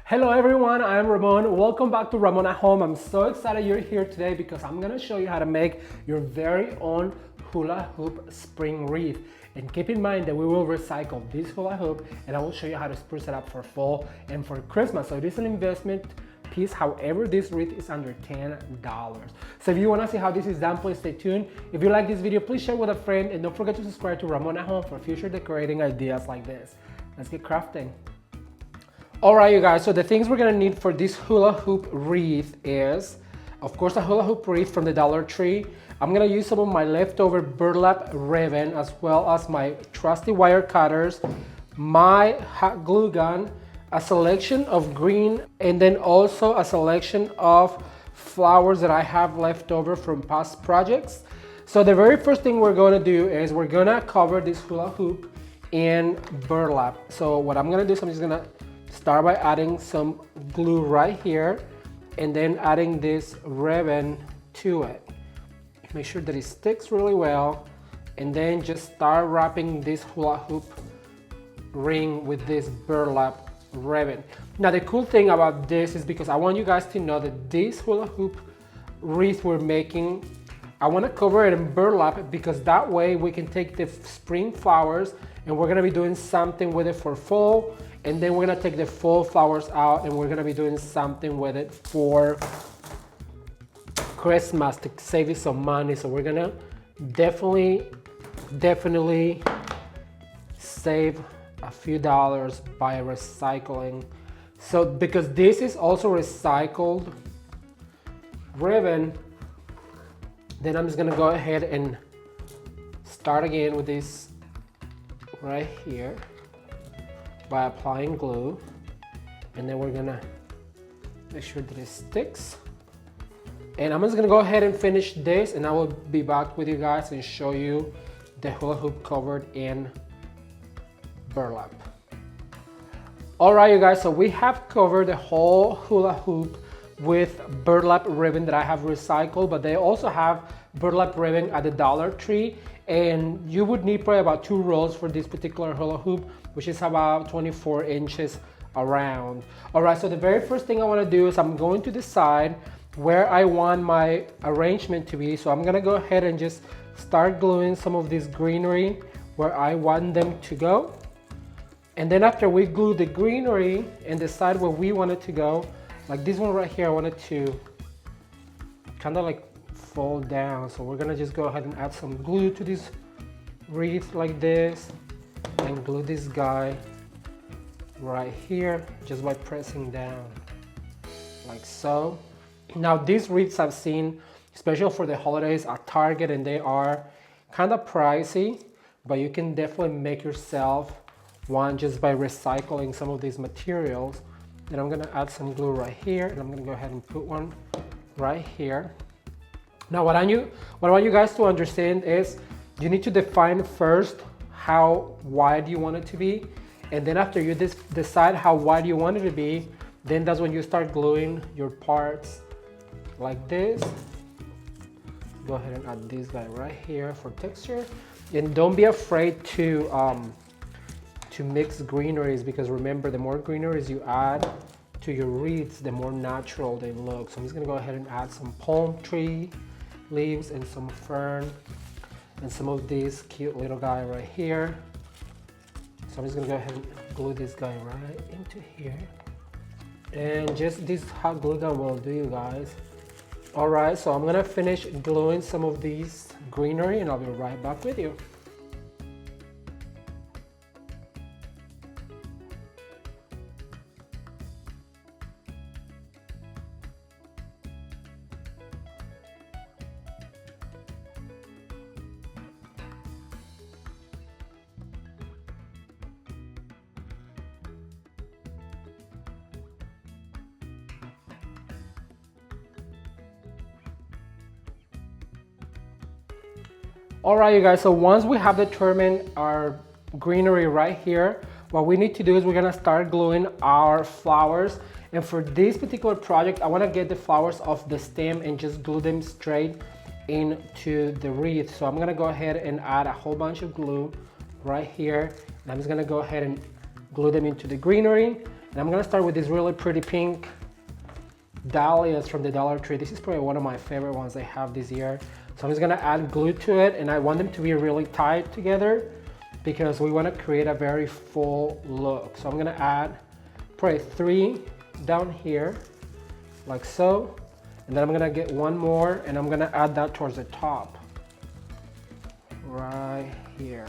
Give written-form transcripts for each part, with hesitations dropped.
Hello everyone, I am Ramon. Welcome back to Ramon at Home. I'm so excited you're here today because I'm gonna show you how to make your very own hula hoop spring wreath. And keep in mind that we will recycle this hula hoop and I will show you how to spruce it up for fall and for Christmas. So it is an investment piece. However, this wreath is under $10. So if you wanna see how this is done, please stay tuned. If you like this video, please share with a friend and don't forget to subscribe to Ramon at Home for future decorating ideas like this. Let's get crafting. Alright you guys, so the things we're gonna need for this hula hoop wreath is, of course, a hula hoop wreath from the Dollar Tree. I'm gonna use some of my leftover burlap ribbon as well as my trusty wire cutters, my hot glue gun, a selection of green, and then also a selection of flowers that I have left over from past projects. So the very first thing we're gonna do is we're gonna cover this hula hoop in burlap. So what I'm gonna do is I'm just gonna start by adding some glue right here and then adding this ribbon to it. Make sure that it sticks really well and then just start wrapping this hula hoop ring with this burlap ribbon. Now the cool thing about this is because I want you guys to know that this hula hoop wreath we're making, I want to cover it in burlap because that way we can take the spring flowers and we're going to be doing something with it for fall. And then we're gonna take the fall flowers out and we're gonna be doing something with it for Christmas to save you some money. So we're gonna definitely save a few dollars by recycling. So because this is also recycled ribbon, then I'm just gonna go ahead and start again with this right here by applying glue, and then we're gonna make sure that it sticks. And I'm just gonna go ahead and finish this and I will be back with you guys and show you the hula hoop covered in burlap. All right you guys, so we have covered the whole hula hoop with burlap ribbon that I have recycled, but they also have burlap ribbon at the Dollar Tree, and you would need probably about 2 rolls for this particular hula hoop, which is about 24 inches around. All right, so the very first thing I want to do is I'm going to decide where I want my arrangement to be. So I'm going to go ahead and just start gluing some of this greenery where I want them to go. And then after we glue the greenery and decide where we want it to go, like this one right here, I want it to kind of like fall down. So we're gonna just go ahead and add some glue to this wreath like this and glue this guy right here just by pressing down like so. Now these wreaths I've seen, especially for the holidays, at Target, and they are kind of pricey, but you can definitely make yourself one just by recycling some of these materials. Then I'm gonna add some glue right here, and I'm gonna go ahead and put one right here. Now what I want you guys to understand is you need to define first how wide you want it to be, and then after you decide how wide you want it to be, then that's when you start gluing your parts like this. Go ahead and add this guy right here for texture, and don't be afraid to mix greeneries, because remember, the more greeneries you add to your wreaths, the more natural they look. So I'm just gonna go ahead and add some palm tree leaves and some fern and some of this cute little guy right here. So I'm just gonna go ahead and glue this guy right into here, and just this hot glue gun will do, you guys. All right, so I'm gonna finish gluing some of these greenery and I'll be right back with you. All right, you guys, so once we have determined our greenery right here, what we need to do is we're gonna start gluing our flowers. And for this particular project, I wanna get the flowers off the stem and just glue them straight into the wreath. So I'm gonna go ahead and add a whole bunch of glue right here. And I'm just gonna go ahead and glue them into the greenery. And I'm gonna start with this really pretty pink dahlias from the Dollar Tree. This is probably one of my favorite ones they have this year. So I'm just gonna add glue to it, and I want them to be really tight together because we wanna create a very full look. So I'm gonna add probably 3 down here, like so. And then I'm gonna get one more, and I'm gonna add that towards the top, right here.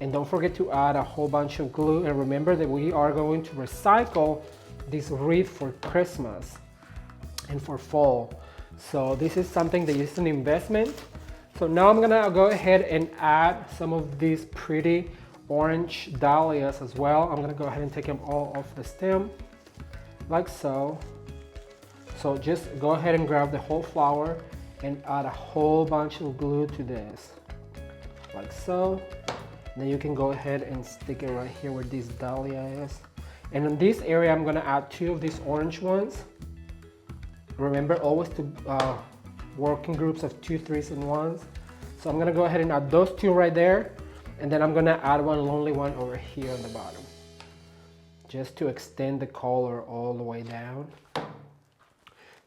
And don't forget to add a whole bunch of glue. And remember that we are going to recycle this wreath for Christmas and for fall. So this is something that is an investment. So now I'm gonna go ahead and add some of these pretty orange dahlias as well. I'm gonna go ahead and take them all off the stem, like so. So just go ahead and grab the whole flower and add a whole bunch of glue to this, like so. Then you can go ahead and stick it right here where this dahlia is. And in this area, I'm gonna add 2 of these orange ones. Remember always to work in groups of 2, 3s, and 1s. So I'm gonna go ahead and add those 2 right there. And then I'm gonna add one lonely one over here on the bottom, just to extend the color all the way down.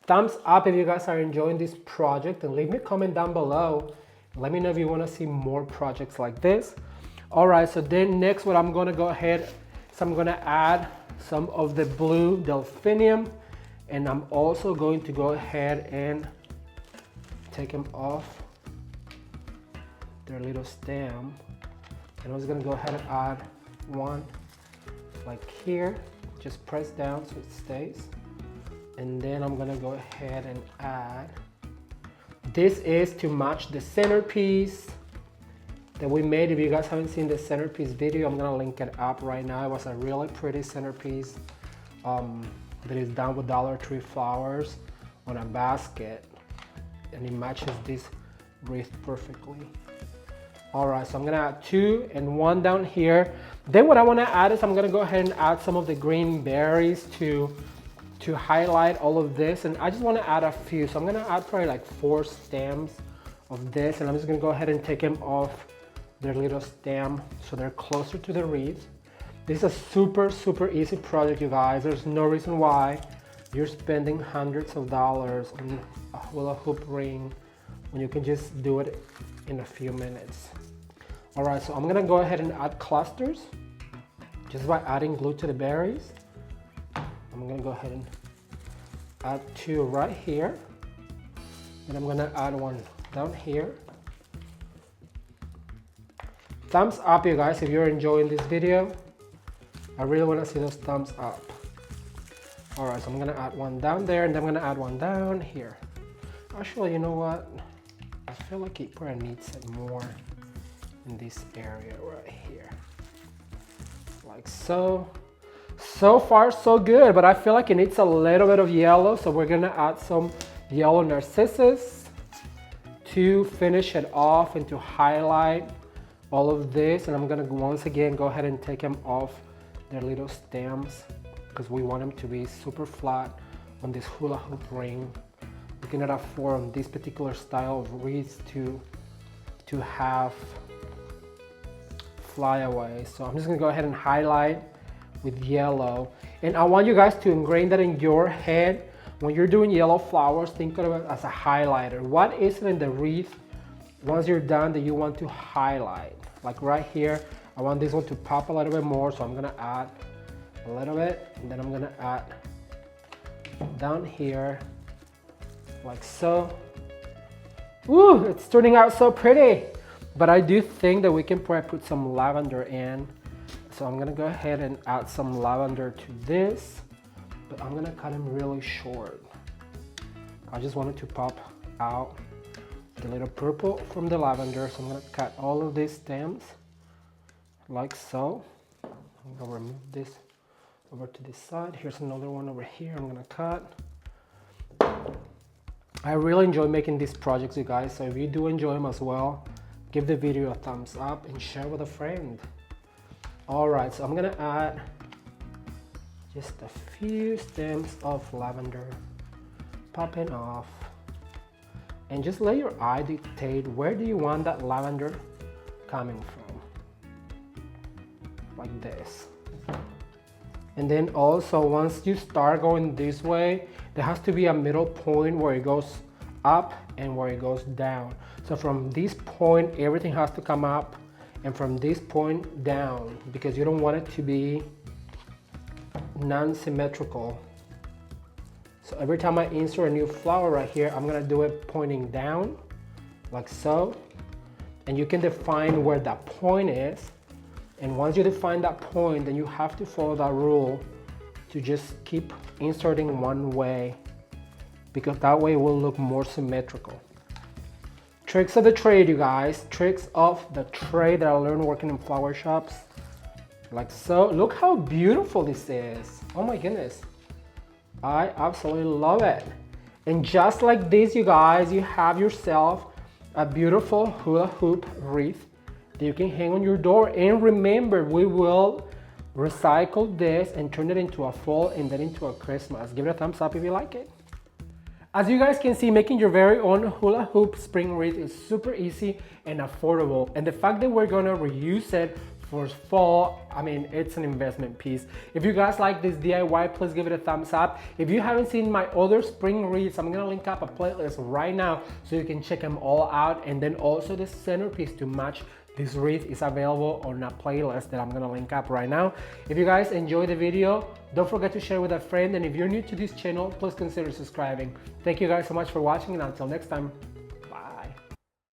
Thumbs up if you guys are enjoying this project, and leave me a comment down below. Let me know if you wanna see more projects like this. All right, so then next what I'm gonna go ahead, so I'm gonna add some of the blue delphinium, and I'm also going to go ahead and take them off their little stem. And I'm just gonna go ahead and add one like here, just press down so it stays. And then I'm gonna go ahead and add, this is to match the centerpiece that we made. If you guys haven't seen the centerpiece video, I'm gonna link it up right now. It was a really pretty centerpiece that is done with Dollar Tree flowers on a basket, and it matches this wreath perfectly. All right, so I'm gonna add 2 and 1 down here. Then what I wanna add is I'm gonna go ahead and add some of the green berries to highlight all of this. And I just wanna add a few. So I'm gonna add probably like 4 stems of this, and I'm just gonna go ahead and take them off their little stem so they're closer to the wreath. This is a super, super easy project, you guys. There's no reason why you're spending hundreds of dollars on a hula hoop ring when you can just do it in a few minutes. All right, so I'm gonna go ahead and add clusters just by adding glue to the berries. I'm gonna go ahead and add 2 right here, and I'm gonna add 1 down here. Thumbs up, you guys, if you're enjoying this video. I really wanna see those thumbs up. All right, so I'm gonna add 1 down there, and then I'm gonna add 1 down here. Actually, you know what? I feel like it probably needs it more in this area right here. Like so. So far, so good, but I feel like it needs a little bit of yellow, so we're gonna add some yellow narcissus to finish it off and to highlight all of this. And I'm gonna once again go ahead and take them off their little stems because we want them to be super flat on this hula hoop ring. We cannot afford this particular style of wreaths to have flyaway. So I'm just gonna go ahead and highlight with yellow. And I want you guys to ingrain that in your head. When you're doing yellow flowers, think of it as a highlighter. What is it in the wreath once you're done that you want to highlight? Like right here, I want this one to pop a little bit more, so I'm gonna add a little bit, and then I'm gonna add down here, like so. Woo, it's turning out so pretty. But I do think that we can probably put some lavender in. So I'm gonna go ahead and add some lavender to this, but I'm gonna cut them really short. I just wanted to pop out the little purple from the lavender, so I'm gonna cut all of these stems like so. I'm gonna remove this over to this side. Here's another one over here I'm gonna cut. I really enjoy making these projects, you guys, so if you do enjoy them as well, give the video a thumbs up and share with a friend. All right, so I'm gonna add just a few stems of lavender popping off, and just let your eye dictate where do you want that lavender coming from, like this. And then also once you start going this way, there has to be a middle point where it goes up and where it goes down. So from this point, everything has to come up, and from this point down, because you don't want it to be non-symmetrical. So every time I insert a new flower right here, I'm gonna do it pointing down, like so. And you can define where that point is. And once you define that point, then you have to follow that rule to just keep inserting one way, because that way it will look more symmetrical. Tricks of the trade, you guys. Tricks of the trade that I learned working in flower shops. Like so. Look how beautiful this is. Oh my goodness. I absolutely love it. And just like this, you guys, you have yourself a beautiful hula hoop wreath that you can hang on your door. And remember, we will recycle this and turn it into a fall and then into a Christmas. Give it a thumbs up if you like it. As you guys can see, making your very own hula hoop spring wreath is super easy and affordable. And the fact that we're gonna reuse it for fall, I mean, it's an investment piece. If you guys like this DIY, please give it a thumbs up. If you haven't seen my other spring wreaths, I'm gonna link up a playlist right now so you can check them all out. And then also the centerpiece to match this wreath is available on a playlist that I'm gonna link up right now. If you guys enjoyed the video, don't forget to share with a friend. And if you're new to this channel, please consider subscribing. Thank you guys so much for watching, and until next time.